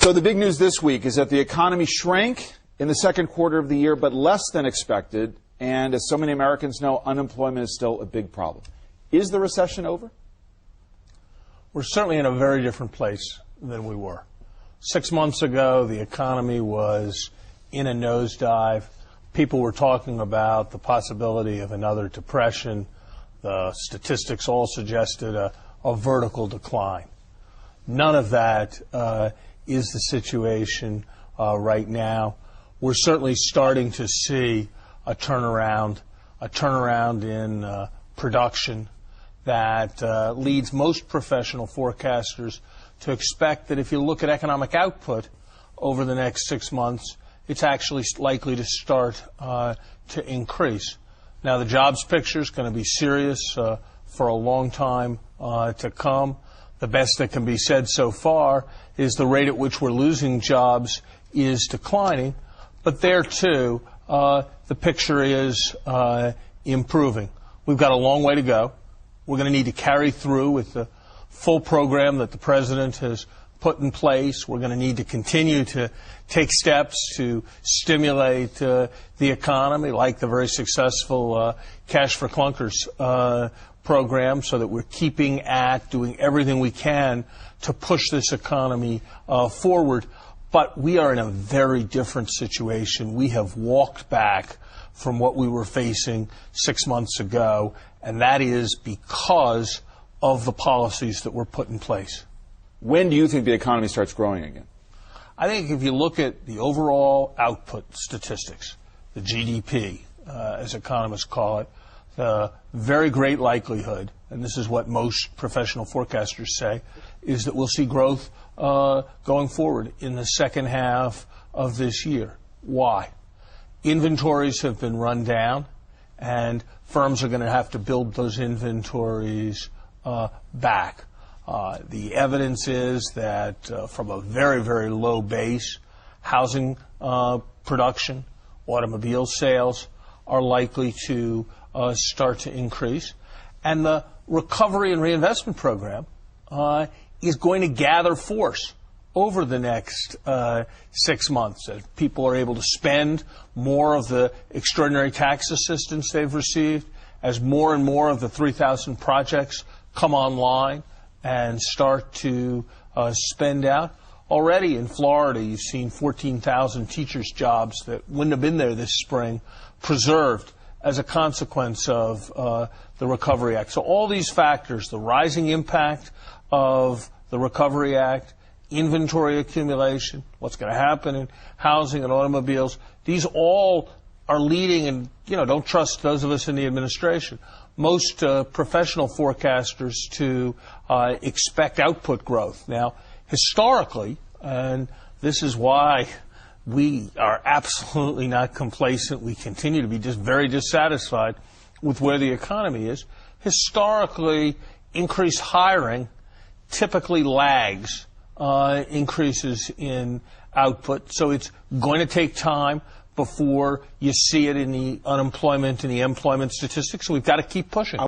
So the big news this week is that the economy shrank in the second quarter of the year, but less than expected. And as so many Americans know, unemployment is still a big problem. Is the recession over? We're certainly in a very different place than we were. 6 months ago, the economy was in a nosedive. People were talking about the possibility of another depression. The statistics all suggested a vertical decline. None of that is the situation right now. We're certainly starting to see a turnaround in production that leads most professional forecasters to expect that if you look at economic output over the next 6 months, it's actually likely to start to increase. Now, the jobs picture is going to be serious for a long time to come. The best that can be said so far is the rate at which we're losing jobs is declining, but there too, the picture is improving. We've got a long way to go. We're going to need to carry through with the full program that the President has put in place. We're going to need to continue to take steps to stimulate the economy, like the very successful Cash for Clunkers program, so that we're doing everything we can to push this economy forward. But we are in a very different situation. We have walked back from what we were facing 6 months ago, and that is because of the policies that were put in place. When do you think the economy starts growing again? I think if you look at the overall output statistics, the GDP, as economists call it, the very great likelihood, and this is what most professional forecasters say, is that we'll see growth going forward in the second half of this year. Why? Inventories have been run down, and firms are going to have to build those inventories back. The evidence is that from a very, very low base, housing production, automobile sales are likely to start to increase. And the Recovery and Reinvestment Program is going to gather force over the next 6 months as people are able to spend more of the extraordinary tax assistance they've received, as more and more of the 3,000 projects come online and start to spend out. Already in Florida, you've seen 14,000 teachers' jobs that wouldn't have been there this spring preserved as a consequence of the Recovery Act. So all these factors, the rising impact of the Recovery Act, inventory accumulation, what's going to happen in housing and automobiles, these all are leading, and don't trust those of us in the administration, most professional forecasters to expect output growth. Now, historically, and this is why we are absolutely not complacent, we continue to be just very dissatisfied with where the economy is, historically, increased hiring typically lags increases in output. So it's going to take time before you see it in the unemployment and the employment statistics. So we've got to keep pushing.